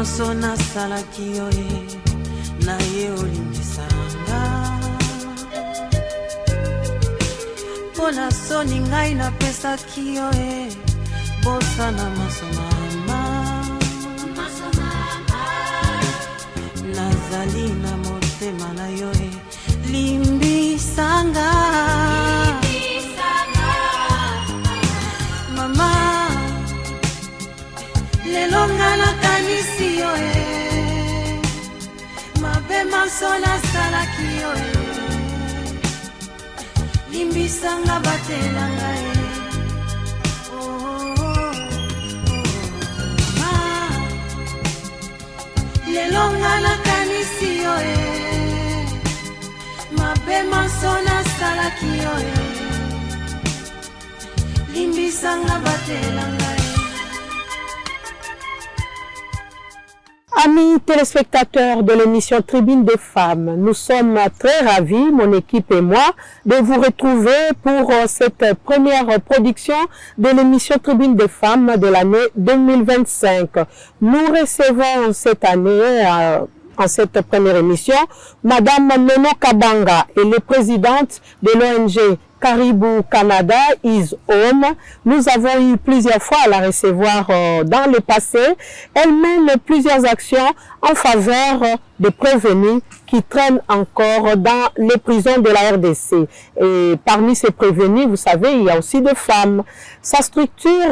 nyonso nasalaki yo na ye olimbisanga mpona soni ngai napesaki yo bosana masomama nazali na motema na yo limbisanga mama lelo nga nakanisi yo mabe maso nasalaki yo limbisanga batelanga lelo nga nakanisi yo mabe maso nasalaki yo limbisanga batelanga. Amis téléspectateurs de l'émission Tribune des femmes, nous sommes très ravis, mon équipe et moi, de vous retrouver pour cette première production de l'émission Tribune des femmes de l'année 2025. Nous recevons cette année, en cette première émission, Madame Nono Kabanga, elle est présidente de l'ONG Caribou Canada is Home. Nous avons eu plusieurs fois à la recevoir dans le passé. Elle mène plusieurs actions en faveur des prévenus qui traînent encore dans les prisons de la RDC. Et parmi ces prévenus, vous savez, il y a aussi des femmes. Sa structure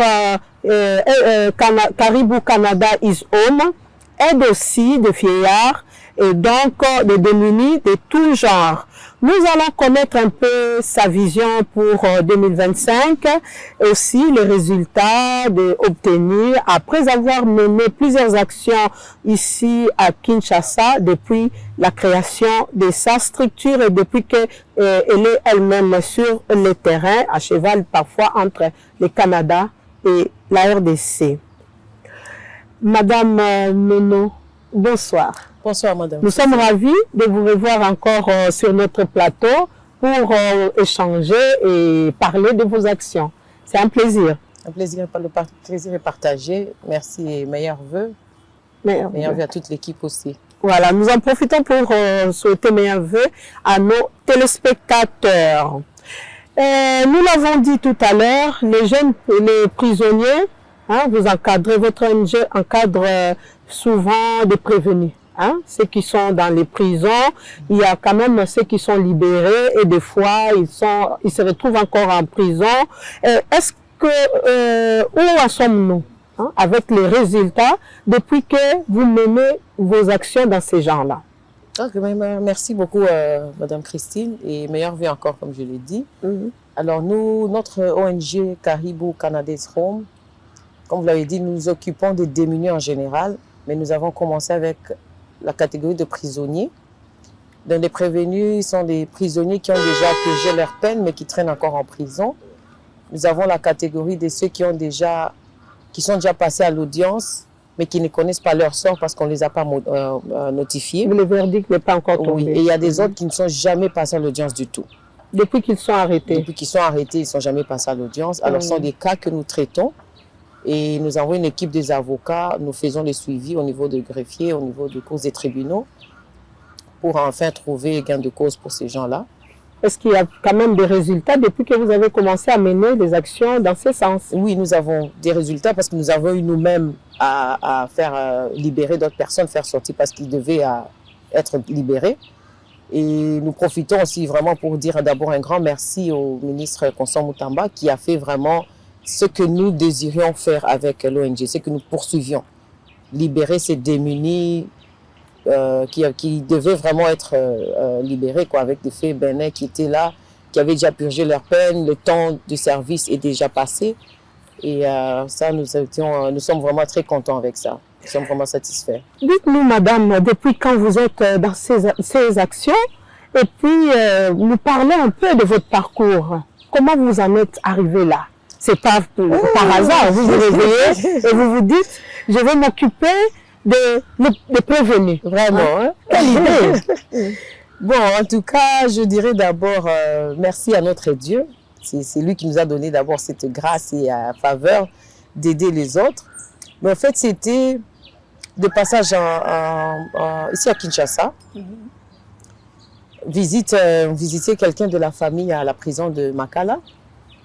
Caribou Canada is Home aide aussi des vieillards et donc des démunis de tout genre. Nous allons connaître un peu sa vision pour 2025 et aussi les résultats obtenus après avoir mené plusieurs actions ici à Kinshasa depuis la création de sa structure et depuis qu'elle est elle-même sur le terrain, à cheval parfois entre le Canada et la RDC. Madame Nono, bonsoir. Bonsoir, madame. Nous sommes ravis de vous revoir encore sur notre plateau pour échanger et parler de vos actions. C'est un plaisir. Un plaisir, le plaisir est partagé. Merci et meilleurs vœux. Meilleurs vœux à toute l'équipe aussi. Voilà, nous en profitons pour souhaiter meilleurs vœux à nos téléspectateurs. Nous l'avons dit tout à l'heure, les prisonniers, hein, vous encadrez, votre ONG encadre souvent des prévenus. Hein, ceux qui sont dans les prisons, il y a quand même ceux qui sont libérés et des fois ils se retrouvent encore en prison. Est-ce que où en sommes-nous hein, avec les résultats depuis que vous menez vos actions dans ces gens-là? Merci beaucoup Madame Christine et meilleurs vœux encore comme je l'ai dit. Alors nous, notre ONG Caribou Canada is Home, comme vous l'avez dit, nous nous occupons des démunis en général, mais nous avons commencé avec la catégorie de prisonniers. Donc les prévenus sont des prisonniers qui ont déjà purgé leur peine mais qui traînent encore en prison. Nous avons la catégorie de ceux qui sont déjà passés à l'audience mais qui ne connaissent pas leur sort parce qu'on ne les a pas notifiés. Le verdict n'est pas encore tombé. Oui, et il y a des autres qui ne sont jamais passés à l'audience du tout. Depuis qu'ils sont arrêtés? Depuis qu'ils sont arrêtés, ils ne sont jamais passés à l'audience. Alors ce sont des cas que nous traitons. Et nous avons une équipe des avocats, nous faisons les suivis au niveau des greffiers, au niveau des causes des tribunaux, pour enfin trouver gain de cause pour ces gens-là. Est-ce qu'il y a quand même des résultats depuis que vous avez commencé à mener des actions dans ce sens? Oui, nous avons des résultats parce que nous avons eu nous-mêmes à faire libérer d'autres personnes, faire sortir parce qu'ils devaient être libérés. Et nous profitons aussi vraiment pour dire d'abord un grand merci au ministre Constant Moutamba qui a fait vraiment ce que nous désirions faire avec l'ONG, ce que nous poursuivions. Libérer ces démunis qui devaient vraiment être libérés avec des faits bénins qui étaient là, qui avaient déjà purgé leur peine, le temps de service est déjà passé. Et ça, nous sommes vraiment très contents avec ça. Nous sommes vraiment satisfaits. Dites-nous, madame, depuis quand vous êtes dans ces actions, et puis nous parlons un peu de votre parcours. Comment vous en êtes arrivé là? C'est pas par hasard, vous vous réveillez et vous vous dites, je vais m'occuper des prévenus. Vraiment, hein? Quelle idée! Bon, en tout cas, je dirais d'abord merci à notre Dieu. C'est lui qui nous a donné d'abord cette grâce et faveur d'aider les autres. Mais en fait, c'était de passage ici à Kinshasa. Visiter quelqu'un de la famille à la prison de Makala.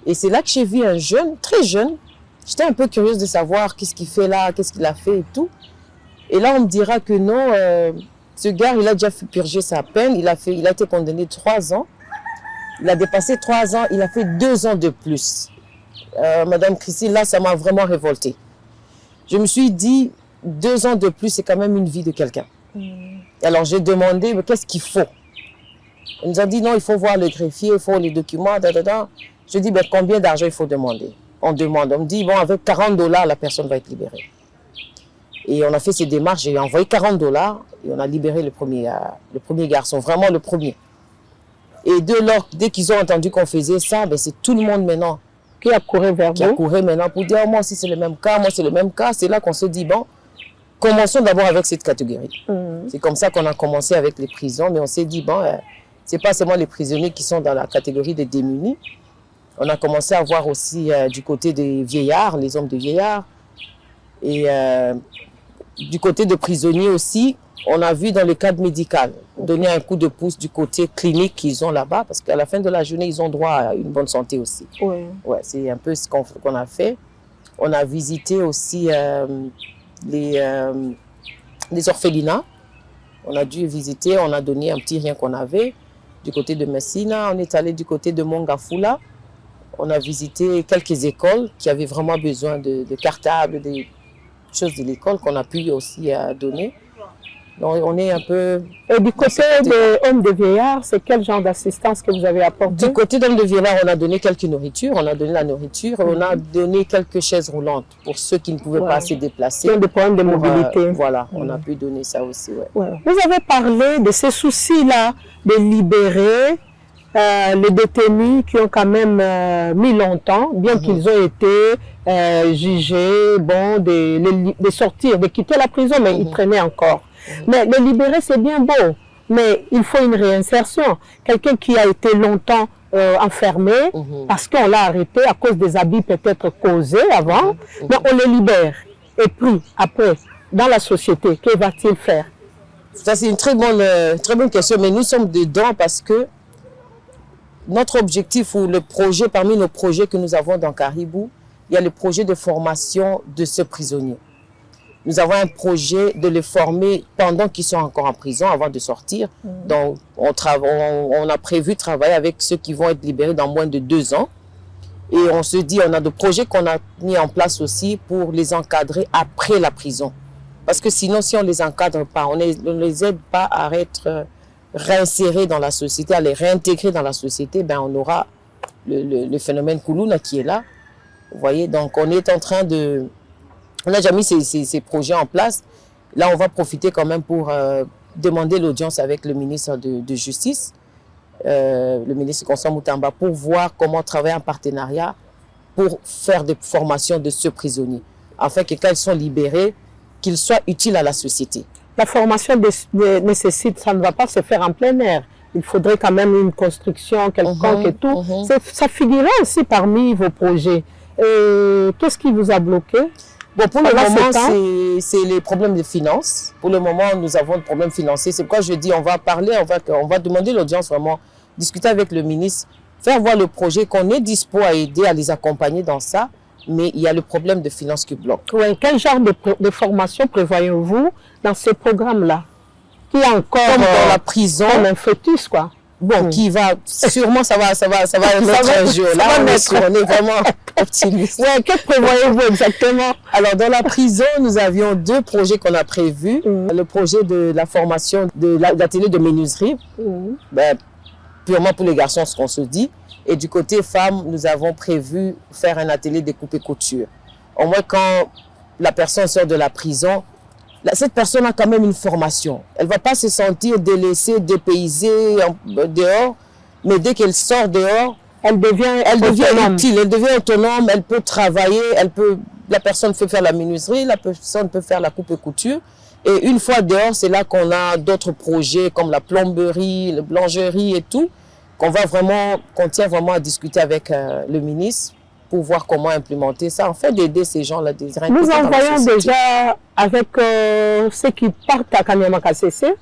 Et c'est là que j'ai vu un jeune, très jeune. J'étais un peu curieuse de savoir qu'est-ce qu'il fait là, qu'est-ce qu'il a fait et tout. Et là, on me dira que non, ce gars, il a déjà purgé sa peine. Il a été condamné 3 ans. Il a dépassé 3 ans, il a fait 2 ans de plus. Madame Christine, là, ça m'a vraiment révoltée. Je me suis dit, 2 ans de plus, c'est quand même une vie de quelqu'un. Alors, j'ai demandé, mais qu'est-ce qu'il faut? On nous a dit, non, il faut voir le greffier, il faut les documents, Je dis, ben, combien d'argent il faut demander? On demande, on me dit, bon, avec $40, la personne va être libérée. Et on a fait ces démarches, j'ai envoyé $40 et on a libéré le premier garçon, vraiment le premier. Et dès qu'ils ont entendu qu'on faisait ça, ben, c'est tout le monde maintenant qui a couru vers vous. Qui a couru maintenant pour dire, oh, moi aussi c'est le même cas, moi c'est le même cas. C'est là qu'on se dit, bon, commençons d'abord avec cette catégorie. C'est comme ça qu'on a commencé avec les prisons, mais on s'est dit, bon, c'est pas seulement les prisonniers qui sont dans la catégorie des démunis. On a commencé à voir aussi du côté des vieillards, les hommes de vieillards. Et du côté des prisonniers aussi, on a vu dans le cadre médical, donner un coup de pouce du côté clinique qu'ils ont là-bas, parce qu'à la fin de la journée, ils ont droit à une bonne santé aussi. Ouais, c'est un peu ce qu'on a fait. On a visité aussi les orphelinats. On a dû visiter, on a donné un petit rien qu'on avait du côté de Messina. On est allé du côté de Mongafula. On a visité quelques écoles qui avaient vraiment besoin de cartables, des choses de l'école qu'on a pu aussi donner. Donc, on est un peu... Et du côté des hommes de vieillards, c'est quel genre d'assistance que vous avez apporté? Du côté d'hommes de vieillards, on a donné quelques nourritures, on a donné la nourriture, on a donné quelques chaises roulantes pour ceux qui ne pouvaient pas se déplacer. Qui ont des problèmes de mobilité. Voilà, on a pu donner ça aussi. Vous avez parlé de ces soucis-là, de libérer les détenus qui ont quand même mis longtemps, bien qu'ils ont été jugés, bon, de sortir, de quitter la prison, mais ils traînaient encore. Mais le libérer, c'est bien beau, mais il faut une réinsertion. Quelqu'un qui a été longtemps enfermé, parce qu'on l'a arrêté à cause des habits peut-être causés avant, mais on le libère. Et puis, après, dans la société, que va-t-il faire? Ça, c'est une très bonne question, mais nous sommes dedans parce que notre objectif ou le projet, parmi nos projets que nous avons dans Caribou, il y a le projet de formation de ce prisonnier. Nous avons un projet de les former pendant qu'ils sont encore en prison, avant de sortir. Donc, on a prévu travailler avec ceux qui vont être libérés dans moins de 2 ans. Et on se dit, on a des projets qu'on a mis en place aussi pour les encadrer après la prison. Parce que sinon, si on ne les encadre pas, on ne les aide pas à être réinsérés dans la société, à les réintégrer dans la société, ben on aura le phénomène Koulouna qui est là. Vous voyez, donc on est en train de... On a déjà mis ces projets en place. Là, on va profiter quand même pour demander l'audience avec le ministre de Justice, le ministre Constant Moutamba, pour voir comment travailler en partenariat pour faire des formations de ce prisonnier, afin que quand ils sont libérés, qu'ils soient utiles à la société. La formation nécessite, ça ne va pas se faire en plein air. Il faudrait quand même une construction quelconque et tout. Ça figurait aussi parmi vos projets. Qu'est-ce qui vous a bloqué? Bon, pour le moment, c'est les problèmes de finances. Pour le moment, nous avons des problèmes financiers. C'est pourquoi je dis, on va parler, on va demander l'audience vraiment, discuter avec le ministre, faire voir le projet, qu'on est dispo à aider, à les accompagner dans ça. Mais il y a le problème de finances qui bloque. Ouais, quel genre de formation prévoyez-vous dans ce programme-là? Qui est encore comme dans la prison, comme un fœtus, quoi. Bon, qui va, sûrement ça va mettre un jour. Là, on est vraiment optimiste. Ouais, que prévoyez-vous exactement? Alors, dans la prison, nous avions 2 projets qu'on a prévus. Le projet de la formation de l'atelier de menuiserie, ben, purement pour les garçons, ce qu'on se dit. Et du côté femmes, nous avons prévu faire un atelier de coupe et couture. Au moins, quand la personne sort de la prison, cette personne a quand même une formation. Elle ne va pas se sentir délaissée, dépaysée dehors, mais dès qu'elle sort dehors, elle devient utile, elle devient autonome, elle peut travailler, la personne peut faire la menuiserie, la personne peut faire la coupe et couture. Et une fois dehors, c'est là qu'on a d'autres projets comme la plomberie, la blancherie et tout, qu'on tient vraiment à discuter avec le ministre pour voir comment implémenter ça, en fait, d'aider ces gens-là. Nous envoyons déjà avec ceux qui partent à Kanyama KCC.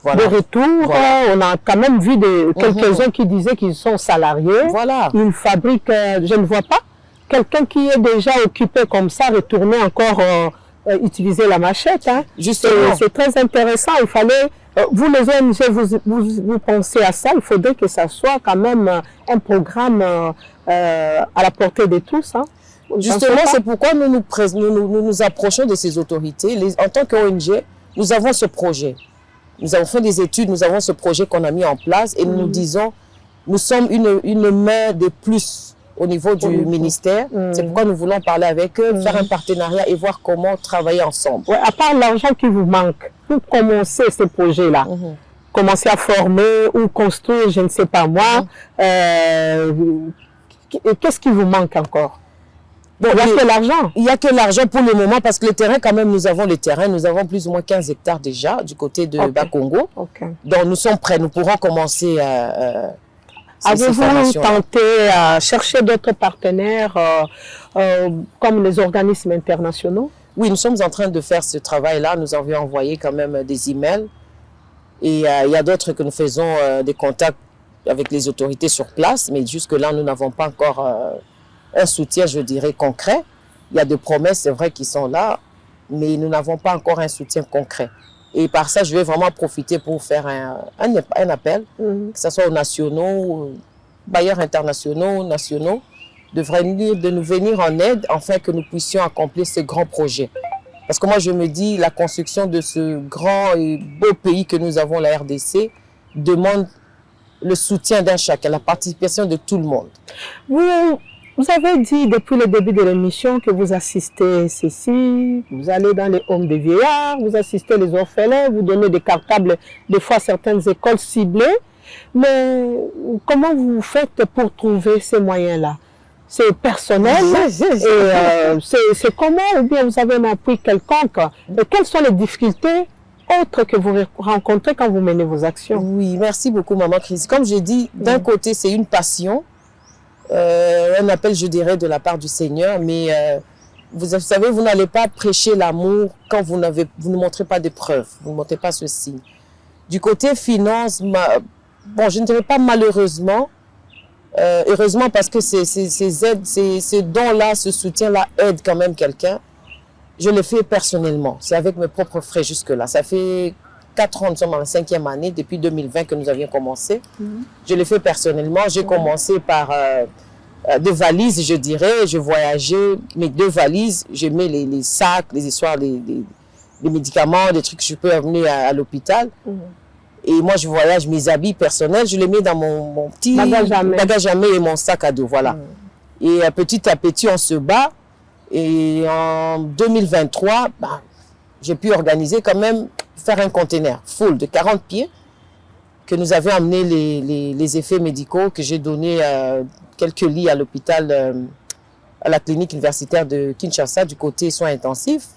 Voilà. De retour, on a quand même vu quelques-uns qui disaient qu'ils sont salariés. Voilà. Ils fabriquent, je ne vois pas quelqu'un qui est déjà occupé comme ça, retourner encore utiliser la machette. Hein. C'est très intéressant. Il fallait, vous les ONG, vous pensez à ça, il faudrait que ça soit quand même un programme à la portée de tous. Hein. Justement, c'est pourquoi nous approchons de ces autorités. En tant qu'ONG, nous avons ce projet. Nous avons fait des études, nous avons ce projet qu'on a mis en place et nous disons, nous sommes une main de plus au niveau du ministère. C'est pourquoi nous voulons parler avec eux, faire un partenariat et voir comment travailler ensemble. Ouais, à part l'argent qui vous manque, pour commencer ce projet-là, commencer à former ou construire, je ne sais pas moi, qu'est-ce qui vous manque encore? Bon, il n'y a que l'argent. Il n'y a que l'argent pour le moment parce que le terrain, quand même, nous avons le terrain. Nous avons plus ou moins 15 hectares déjà du côté de Bakongo. Donc, nous sommes prêts. Nous pourrons commencer à... Avez-vous tenté à chercher d'autres partenaires comme les organismes internationaux? Oui, nous sommes en train de faire ce travail-là. Nous avions envoyé quand même des emails. Et il y a d'autres que nous faisons des contacts avec les autorités sur place. Mais jusque-là, nous n'avons pas encore... un soutien, je dirais, concret. Il y a des promesses, c'est vrai, qui sont là, mais nous n'avons pas encore un soutien concret. Et par ça, je vais vraiment profiter pour faire un appel, que ce soit aux nationaux, bailleurs internationaux, nationaux, de nous venir en aide afin que nous puissions accomplir ce grand projet. Parce que moi, je me dis, la construction de ce grand et beau pays que nous avons, la RDC, demande le soutien d'un chacun, la participation de tout le monde. Vous avez dit depuis le début de l'émission que vous assistez ceci, vous allez dans les homes de vieillards, vous assistez les orphelins, vous donnez des cartables, des fois certaines écoles ciblées. Mais comment vous faites pour trouver ces moyens-là? C'est personnel c'est comment, ou bien vous avez un appui quelconque? Et quelles sont les difficultés autres que vous rencontrez quand vous menez vos actions? Oui, merci beaucoup, Maman Chris. Comme j'ai dit, d'un côté, c'est une passion. Un appel, je dirais, de la part du Seigneur, mais vous savez, vous n'allez pas prêcher l'amour quand vous ne montrez pas des preuves, vous ne montrez pas ceci. Du côté finance, bon, je ne dirais pas malheureusement, heureusement parce que ces aides, ces dons-là, ce soutien-là aide quand même quelqu'un. Je le fais personnellement, c'est avec mes propres frais jusque-là. Ça fait 4 ans, nous sommes en 5e année, depuis 2020 que nous avions commencé. Je l'ai fait personnellement. J'ai commencé par des valises, je dirais. Je voyageais, mes 2 valises. Je mets les sacs, les histoires, les médicaments, des trucs que je peux amener à l'hôpital. Et moi, je voyage mes habits personnels. Je les mets dans mon petit bagage à main et mon sac à dos. Voilà. Et petit à petit, on se bat. Et en 2023, j'ai pu organiser quand même faire un conteneur full de 40 pieds que nous avions amené les effets médicaux que j'ai donné quelques lits à l'hôpital, à la clinique universitaire de Kinshasa du côté soins intensifs.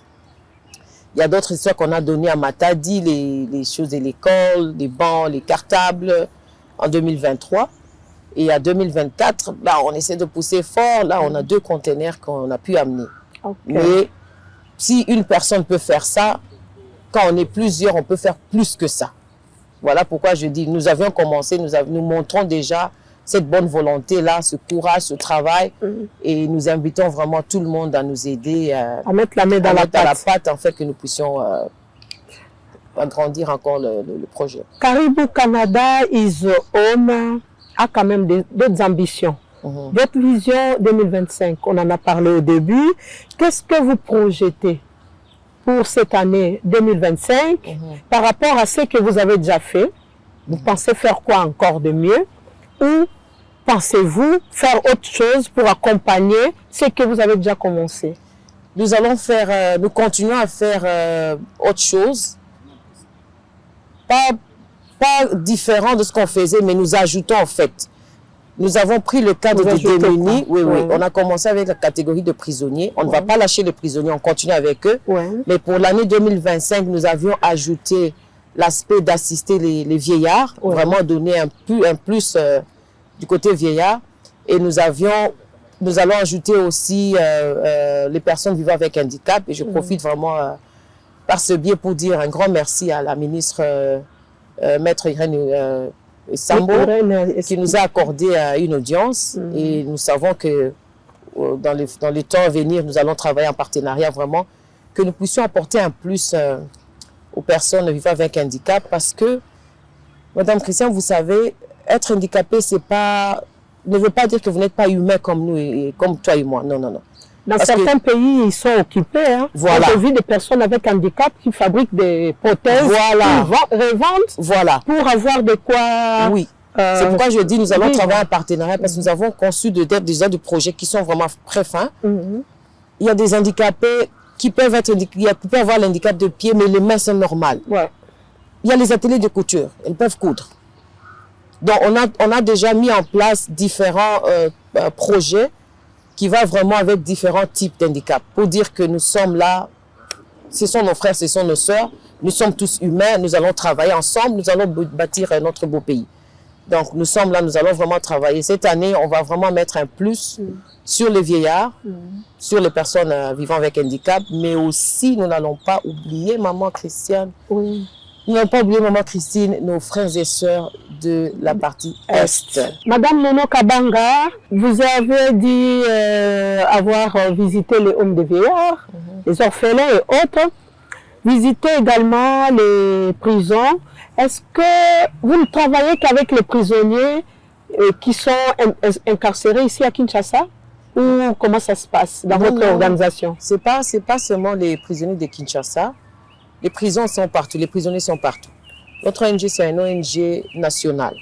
Il y a d'autres histoires qu'on a données à Matadi, les choses de l'école, les bancs, les cartables en 2023. Et à 2024, on essaie de pousser fort. Là, on a 2 conteneurs qu'on a pu amener. Mais si une personne peut faire ça, quand on est plusieurs, on peut faire plus que ça. Voilà pourquoi je dis, nous avions commencé, nous montrons déjà cette bonne volonté-là, ce courage, ce travail. Et nous invitons vraiment tout le monde à nous aider à mettre la main dans la pâte, en fait, que nous puissions agrandir encore le projet. Caribou Canada is Home a quand même d'autres ambitions. Votre vision 2025, on en a parlé au début. Qu'est-ce que vous projetez pour cette année 2025 par rapport à ce que vous avez déjà fait? Vous pensez faire quoi encore de mieux? Ou pensez-vous faire autre chose pour accompagner ce que vous avez déjà commencé? Nous allons faire, nous continuons à faire autre chose. Pas différent de ce qu'on faisait, mais nous ajoutons en fait. Nous avons pris le cadre des démunis. Oui. On a commencé avec la catégorie de prisonniers. On ne va pas lâcher les prisonniers, on continue avec eux. Mais pour l'année 2025, nous avions ajouté l'aspect d'assister les vieillards, vraiment donner un plus du côté vieillard. Et nous avions nous allons ajouter aussi les personnes vivant avec handicap. Et je profite vraiment par ce biais pour dire un grand merci à la ministre Maître Irène Sambo, qui nous a accordé une audience. Et nous savons que dans les temps à venir, nous allons travailler en partenariat vraiment, que nous puissions apporter un plus aux personnes vivant avec handicap. Parce que, Madame Christiane, vous savez, être handicapé, ne veut pas dire que vous n'êtes pas humain comme nous et comme toi et moi. Non, non, non. Dans certains pays, ils sont occupés. Hein. Voilà. J'ai vu des personnes avec handicap qui fabriquent des prothèses, voilà, qui revendent, voilà, pour avoir de quoi... Oui. C'est pourquoi je dis nous allons travailler en partenariat, parce que nous avons conçu déjà des projets qui sont vraiment très fins. Il y a des handicapés qui peuvent avoir l'handicap de pied, mais les mains sont normales. Ouais. Il y a les ateliers de couture, elles peuvent coudre. Donc on a déjà mis en place différents projets qui va vraiment avec différents types d'handicap. Pour dire que nous sommes là, ce sont nos frères, ce sont nos sœurs, nous sommes tous humains, nous allons travailler ensemble, nous allons bâtir notre beau pays. Donc nous sommes là, nous allons vraiment travailler. Cette année, on va vraiment mettre un plus sur les vieillards, sur les personnes vivant avec handicap, mais aussi nous n'allons pas oublier, Maman Christiane, nous n'allons pas oublier, Maman Christine, nos frères et sœurs de la partie Est. Madame Nono Kabanga, vous avez dit avoir visité les homes de vieillards, les orphelins et autres. Visiter également les prisons. Est-ce que vous ne travaillez qu'avec les prisonniers qui sont incarcérés ici à Kinshasa? Ou comment ça se passe dans votre organisation? C'est pas seulement les prisonniers de Kinshasa. Les prisons sont partout, les prisonniers sont partout. Notre ONG, c'est une ONG nationale.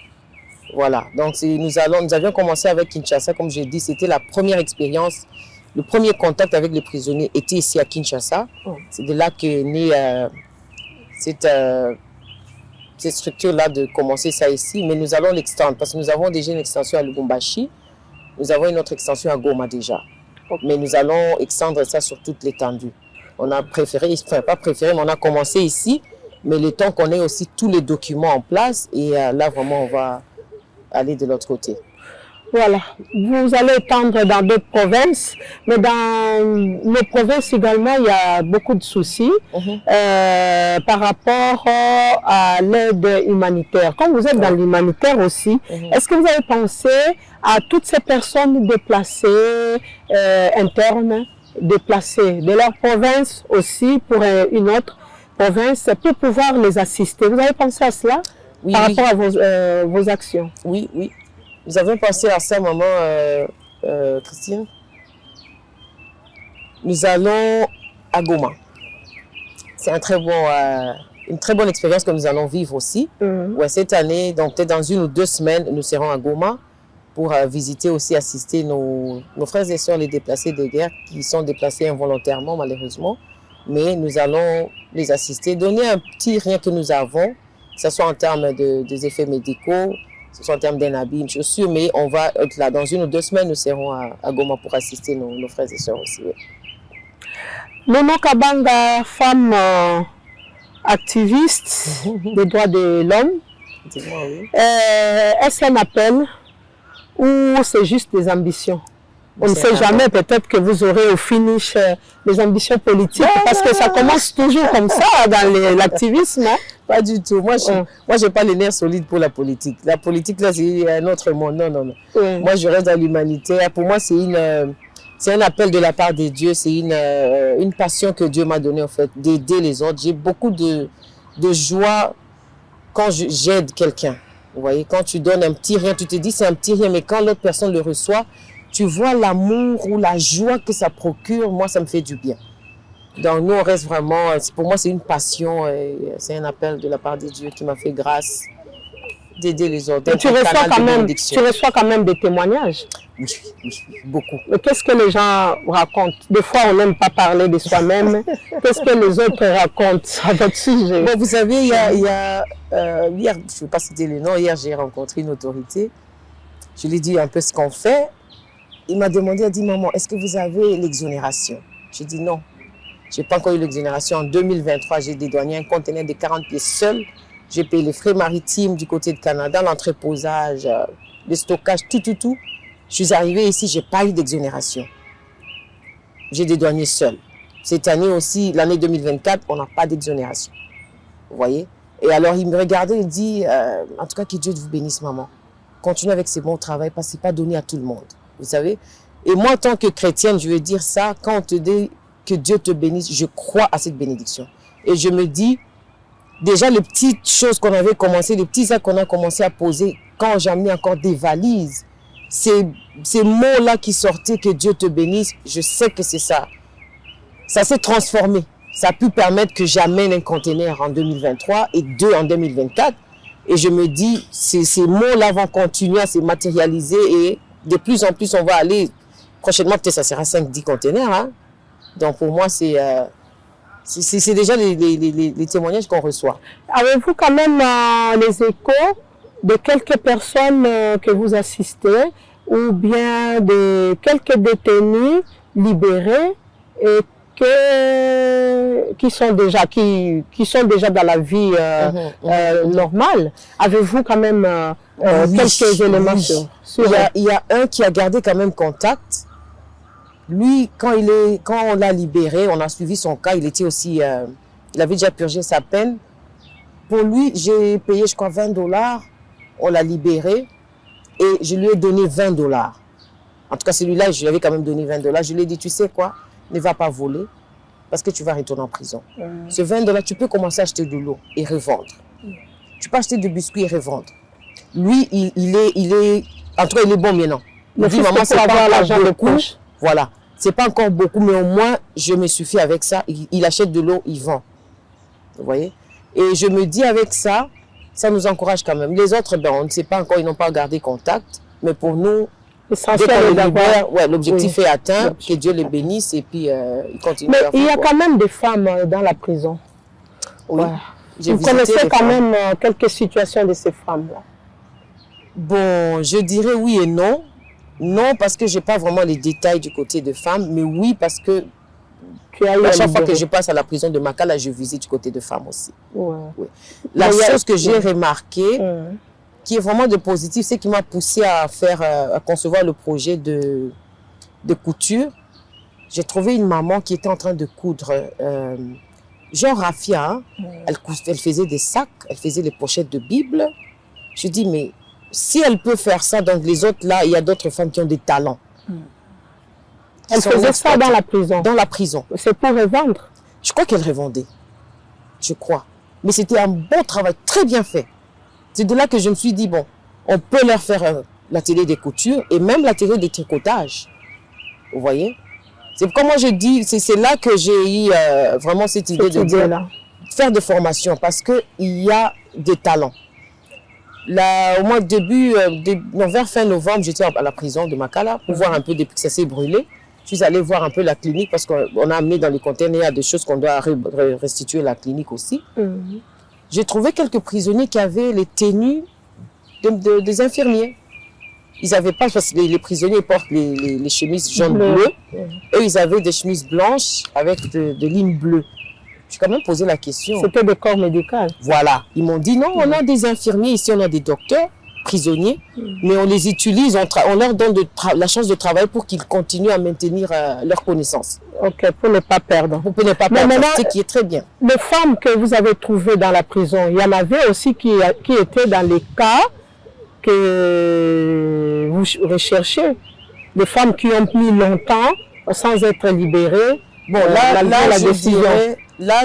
Voilà. Donc, nous avions commencé avec Kinshasa, comme j'ai dit, c'était la première expérience. Le premier contact avec les prisonniers était ici à Kinshasa. C'est de là qu'est née cette structure-là de commencer ça ici. Mais nous allons l'extendre parce que nous avons déjà une extension à Lubumbashi. Nous avons une autre extension à Goma déjà. Mais nous allons extendre ça sur toute l'étendue. On a préféré, enfin pas préféré, mais on a commencé ici. Mais le temps qu'on ait aussi tous les documents en place. Et là, vraiment, on va aller de l'autre côté. Voilà, vous allez étendre dans d'autres provinces, mais dans nos provinces également, il y a beaucoup de soucis par rapport à l'aide humanitaire. Comme vous êtes dans l'humanitaire aussi, est-ce que vous avez pensé à toutes ces personnes déplacées, internes, déplacées de leur province aussi pour une autre province, pour pouvoir les assister? Vous avez pensé à cela par rapport à vos actions? Oui, oui. Nous avons pensé à ça, maman Christine. Nous allons à Goma. C'est une très bonne expérience que nous allons vivre aussi. Ouais, cette année, donc peut-être dans 1 ou 2 semaines, nous serons à Goma pour visiter aussi, assister nos frères et sœurs, les déplacés de guerre, qui sont déplacés involontairement, malheureusement. Mais nous allons les assister, donner un petit rien que nous avons, que ce soit en termes des effets médicaux, ce soit en termes d'un habit, une chaussure, mais on va être là. Dans 1 ou 2 semaines, nous serons à Goma pour assister nos frères et sœurs aussi. Nono Kabanga, femme activiste des droits de l'homme, est-ce un appel ou c'est juste des ambitions? On ne sait jamais, peut-être que vous aurez au finish des ambitions politiques, parce que ça commence toujours comme ça dans l'activisme. Hein? Pas du tout. Moi, je n'ai pas les nerfs solides pour la politique. La politique, là, c'est un autre monde. Non, non, non. Moi, je reste dans l'humanitaire. Pour moi, c'est un appel de la part de Dieu. C'est une passion que Dieu m'a donnée, en fait, d'aider les autres. J'ai beaucoup de joie quand j'aide quelqu'un. Vous voyez, quand tu donnes un petit rien, tu te dis c'est un petit rien, mais quand l'autre personne le reçoit, tu vois l'amour ou la joie que ça procure. Moi, ça me fait du bien. Donc, nous, on reste vraiment... Pour moi, c'est une passion. C'est un appel de la part de Dieu qui m'a fait grâce d'aider les autres. Tu reçois quand même des témoignages? Oui, beaucoup. Mais qu'est-ce que les gens racontent? Des fois, on n'aime pas parler de soi-même. Qu'est-ce que les autres racontent à votre sujet? Bon, vous savez, hier, je ne vais pas citer le nom, hier, j'ai rencontré une autorité. Je lui ai dit un peu ce qu'on fait. Il m'a demandé, il a dit, maman, est-ce que vous avez l'exonération? J'ai dit non. Je n'ai pas encore eu l'exonération. En 2023, j'ai dédouané un conteneur de 40 pieds seul. J'ai payé les frais maritimes du côté de Canada, l'entreposage, le stockage, tout. Je suis arrivée ici, je n'ai pas eu d'exonération. J'ai des douaniers seuls. Cette année aussi, l'année 2024, on n'a pas d'exonération. Vous voyez? Et alors, il me regardait et dit, en tout cas, que Dieu vous bénisse, maman. Continuez avec ce bon travail parce que ce n'est pas donné à tout le monde. Vous savez? Et moi, en tant que chrétienne, je veux dire ça, quand on te dit que Dieu te bénisse, je crois à cette bénédiction. Et je me dis, déjà, les petites choses qu'on avait commencé, les petits actes qu'on a commencé à poser, quand j'ai amené encore des valises, ces mots-là qui sortaient, que Dieu te bénisse, je sais que c'est ça. Ça s'est transformé. Ça a pu permettre que j'amène un conteneur en 2023 et 2 en 2024. Et je me dis, ces mots-là vont continuer à se matérialiser et de plus en plus, on va aller. Prochainement, peut-être ça sera 5-10 conteneurs. Hein? Donc pour moi, c'est déjà les témoignages qu'on reçoit. Avez-vous quand même les échos de quelques personnes que vous assistez ou bien de quelques détenus libérés et qui sont déjà dans la vie normale? Avez-vous quand même quelques éléments sur il y a un qui a gardé quand même contact. Lui, quand on l'a libéré, on a suivi son cas, il était aussi, il avait déjà purgé sa peine. Pour lui, j'ai payé, je crois, $20. On l'a libéré et je lui ai donné $20. En tout cas, celui-là, je lui avais quand même donné $20. Je lui ai dit, tu sais quoi, ne va pas voler parce que tu vas retourner en prison. Ce $20, tu peux commencer à acheter de l'eau et revendre. Tu peux acheter des biscuits et revendre. Lui, il est, en tout cas, il est bon maintenant. Il dit, maman, c'est pas l'argent de couche. Voilà. C'est pas encore beaucoup, mais au moins, je me suffis avec ça. Il achète de l'eau, il vend. Vous voyez? Et je me dis avec ça, ça nous encourage quand même. Les autres, ben, on ne sait pas encore, ils n'ont pas gardé contact. Mais pour nous, l'objectif est atteint, que Dieu les bénisse et puis il continue. Mais il y a quand même des femmes dans la prison. Oui. Ouais. Vous connaissez quand même quelques situations de ces femmes-là? Bon, je dirais oui et non. Non, parce que je n'ai pas vraiment les détails du côté de femmes, mais oui, parce que à chaque fois que je passe à la prison de Makala, je visite du côté de femmes aussi. Ouais. Oui. La chose que j'ai remarquée, qui est vraiment de positif, c'est qui m'a poussé à concevoir le projet de couture. J'ai trouvé une maman qui était en train de coudre, genre raffia, hein. Elle faisait des sacs, elle faisait les pochettes de Bible. Je dis, mais si elle peut faire ça, donc les autres là, il y a d'autres femmes qui ont des talents. Elle faisait ça dans la prison? Dans la prison. C'est pour revendre? Je crois qu'elle revendait. Je crois. Mais c'était un bon travail, très bien fait. C'est de là que je me suis dit, bon, on peut leur faire l'atelier des coutures et même l'atelier des tricotages. Vous voyez? C'est comme moi je dis, c'est là que j'ai eu vraiment cette idée de dire, faire de formation parce qu'il y a des talents. Là, au mois de vers fin novembre, j'étais à la prison de Makala pour voir un peu depuis que ça s'est brûlé. Je suis allée voir un peu la clinique parce qu'on a amené dans les conteneurs, il y a des choses qu'on doit restituer à la clinique aussi. J'ai trouvé quelques prisonniers qui avaient les tenues des infirmiers. Ils n'avaient pas, parce que les prisonniers portent les chemises jaunes-bleues. Eux, ils avaient des chemises blanches avec de lignes bleues. J'ai quand même posé la question. C'était des corps médicaux. Voilà. Ils m'ont dit non, on a des infirmiers ici, on a des docteurs, prisonniers, mais on les utilise, on leur donne la chance de travailler pour qu'ils continuent à maintenir leurs connaissances. Ok, pour ne pas perdre. Pour ne pas perdre, ce qui est très bien. Les femmes que vous avez trouvées dans la prison, il y en avait aussi qui étaient dans les cas que vous recherchez. Des femmes qui ont mis longtemps sans être libérées. Bon, là,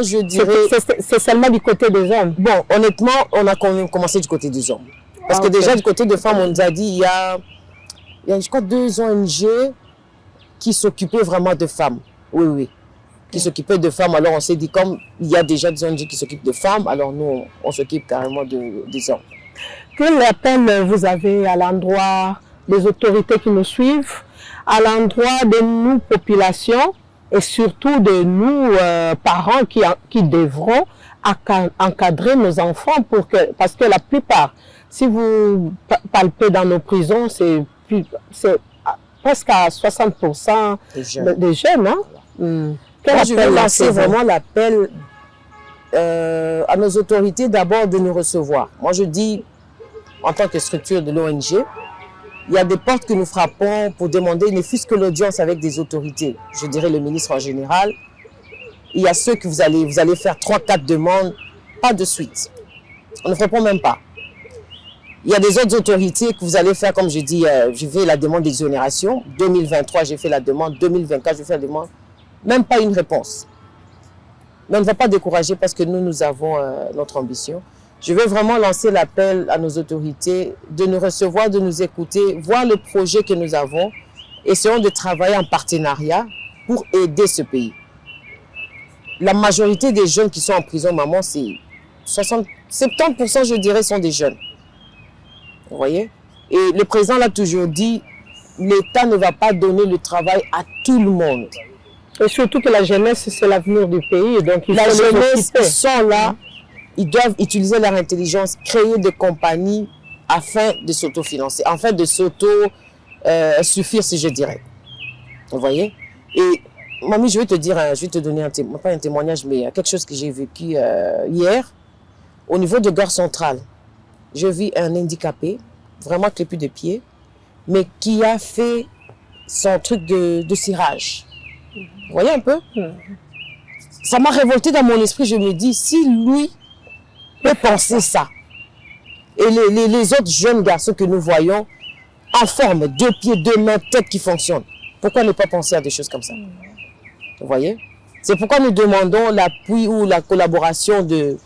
je dirais... C'est seulement du côté des hommes. Bon, honnêtement, on a quand même commencé du côté des hommes. Parce que déjà, du côté des femmes, on nous a dit, il y a, je crois, 2 ONG qui s'occupaient vraiment de femmes. Oui. Qui s'occupaient de femmes. Alors, on s'est dit, comme il y a déjà des ONG qui s'occupent de femmes, alors nous, on s'occupe carrément des hommes. Quel appel vous avez à l'endroit des autorités qui nous suivent, à l'endroit de nous, populations, et surtout de nous, parents qui devront encadrer nos enfants parce que la plupart, si vous palpez dans nos prisons, c'est presque à 60% des jeunes. Hein? Moi, je vais lancer vraiment l'appel à nos autorités d'abord de nous recevoir. Moi, je dis, en tant que structure de l'ONG, il y a des portes que nous frappons pour demander, ne fût-ce que l'audience avec des autorités. Je dirais le ministre en général. Il y a ceux que vous allez faire 3-4 demandes, pas de suite. On ne répond même pas. Il y a des autres autorités que vous allez faire, comme je dis, je fais la demande d'exonération. 2023, j'ai fait la demande. 2024, je fais la demande. Même pas une réponse. Mais on ne va pas décourager parce que nous avons notre ambition. Je veux vraiment lancer l'appel à nos autorités de nous recevoir, de nous écouter, voir le projet que nous avons. Essayons de travailler en partenariat pour aider ce pays. La majorité des jeunes qui sont en prison, maman, c'est 70%, je dirais, sont des jeunes. Vous voyez? Et le président l'a toujours dit, l'État ne va pas donner le travail à tout le monde. Et surtout que la jeunesse, c'est l'avenir du pays. Donc la jeunesse sont là, ils doivent utiliser leur intelligence, créer des compagnies afin de s'autofinancer, afin de s'auto-suffire, si je dirais. Vous voyez? Et mamie, je vais te dire, je vais te donner pas un témoignage, mais quelque chose que j'ai vécu hier. Au niveau de Gare Centrale, je vis un handicapé, vraiment clépu de pied, mais qui a fait son truc de cirage. Vous voyez un peu? Ça m'a révolté dans mon esprit. Je me dis, si lui peut penser ça, et les autres jeunes garçons que nous voyons, en forme, 2 pieds, 2 mains, tête qui fonctionne, pourquoi ne pas penser à des choses comme ça? Vous voyez? C'est pourquoi nous demandons l'appui ou la collaboration de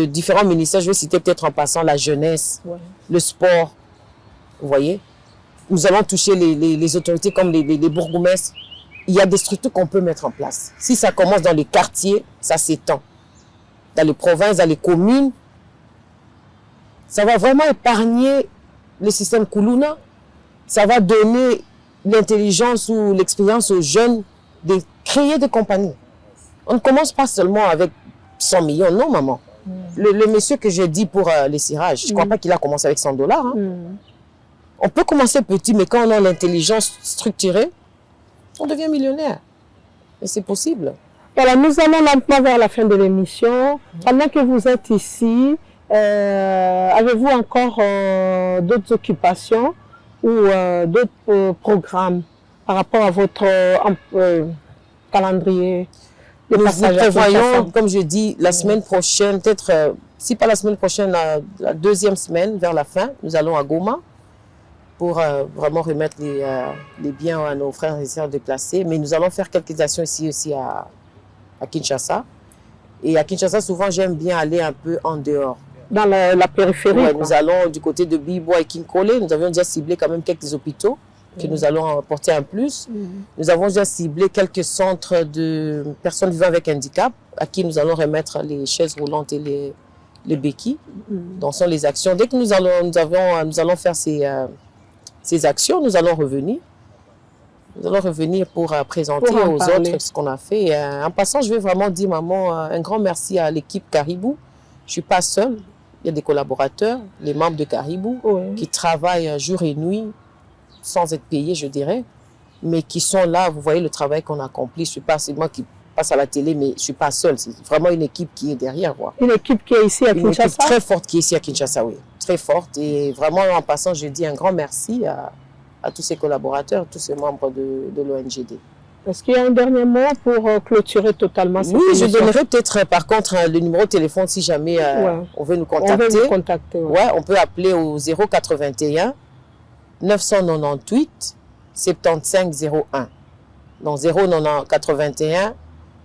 différents ministères. Je vais citer peut-être en passant la jeunesse, le sport. Vous voyez? Nous allons toucher les autorités comme les bourgmestres. Il y a des structures qu'on peut mettre en place. Si ça commence dans les quartiers, ça s'étend. Dans les provinces, dans les communes, ça va vraiment épargner le système Kuluna. Ça va donner l'intelligence ou l'expérience aux jeunes de créer des compagnies. On ne commence pas seulement avec 100 millions, non maman. Le monsieur que j'ai dit pour les cirages, je ne crois pas qu'il a commencé avec 100 $. Hein. On peut commencer petit, mais quand on a l'intelligence structurée, on devient millionnaire. Et c'est possible. Voilà, nous allons lentement vers la fin de l'émission. Pendant que vous êtes ici, avez-vous encore d'autres occupations ou d'autres programmes par rapport à votre calendrier? Nous prévoyons, comme je dis, la semaine prochaine, peut-être, si pas la semaine prochaine, la deuxième semaine, vers la fin, nous allons à Goma pour vraiment remettre les biens à nos frères et sœurs déplacés. Mais nous allons faire quelques actions ici aussi à Kinshasa. Et à Kinshasa, souvent, j'aime bien aller un peu en dehors. Dans la périphérie? Ouais, nous allons du côté de Bibois et Kinkole. Nous avions déjà ciblé quand même quelques hôpitaux que nous allons apporter en plus. Nous avons déjà ciblé quelques centres de personnes vivant avec handicap à qui nous allons remettre les chaises roulantes et les béquilles. Donc, ce sont les actions. Dès que nous allons faire ces actions, nous allons revenir. Nous allons revenir pour présenter aux autres ce qu'on a fait. En passant, je vais vraiment dire, maman, un grand merci à l'équipe Caribou. Je ne suis pas seule. Il y a des collaborateurs, les membres de Caribou, qui travaillent jour et nuit, sans être payés, je dirais, mais qui sont là. Vous voyez le travail qu'on accomplit. Je ne suis pas, c'est moi qui passe à la télé, mais je ne suis pas seule. C'est vraiment une équipe qui est derrière moi. Une équipe qui est ici à Kinshasa? Une équipe très forte qui est ici à Kinshasa, oui. Très forte. Et vraiment, en passant, je dis un grand merci à tous ces collaborateurs, tous ces membres de l'ONGD. Est-ce qu'il y a un dernier mot pour clôturer totalement cette émission? Je donnerai peut-être par contre le numéro de téléphone si jamais on veut nous contacter. On veut vous contacter. On peut appeler au 081 998 75 01. Donc 081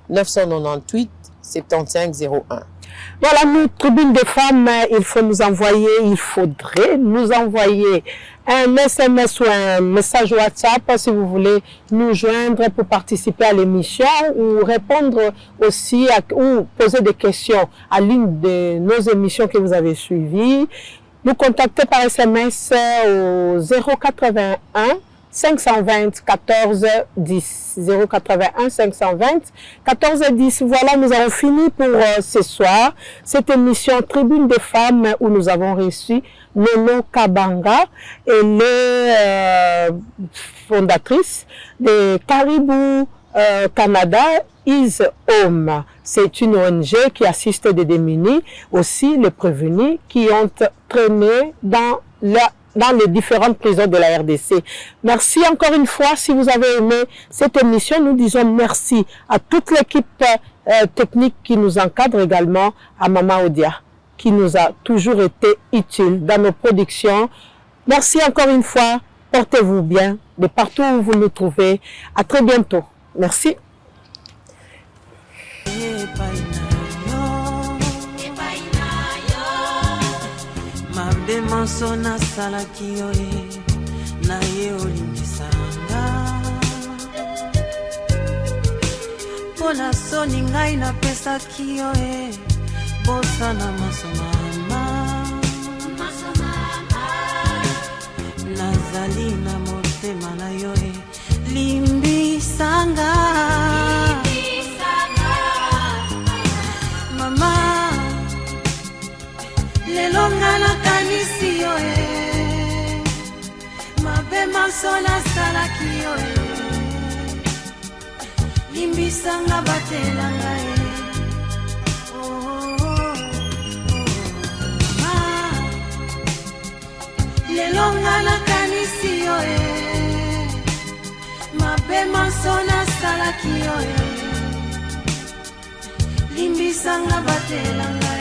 998 75 01. Voilà, nous, Tribune des femmes, il faudrait nous envoyer un SMS ou un message WhatsApp si vous voulez nous joindre pour participer à l'émission ou répondre aussi ou poser des questions à l'une de nos émissions que vous avez suivies. Nous contacter par SMS au 081 520 14 10. 081 520 14 10. Voilà, nous avons fini pour ce soir. Cette émission Tribune des femmes où nous avons reçu Nono Kabanga. Elle est fondatrice de Caribou Canada is Home. C'est une ONG qui assiste des démunis, aussi les prévenus qui ont traîné dans la dans les différentes prisons de la RDC. Merci encore une fois. Si vous avez aimé cette émission, nous disons merci à toute l'équipe technique qui nous encadre, également à Maman Odia, qui nous a toujours été utile dans nos productions. Merci encore une fois. Portez-vous bien de partout où vous nous trouvez. À très bientôt. Merci. Masona salaki yo na ye olimbisanga pona soni ngai na pesaki yo bosana masomama nazali na motema na yo limbisanga mama lelo ngana kanisi yo mabe masona salaki yo limbisanga batelanga lelo ngana kanisi yo mabe masona salaki yo limbisanga batelanga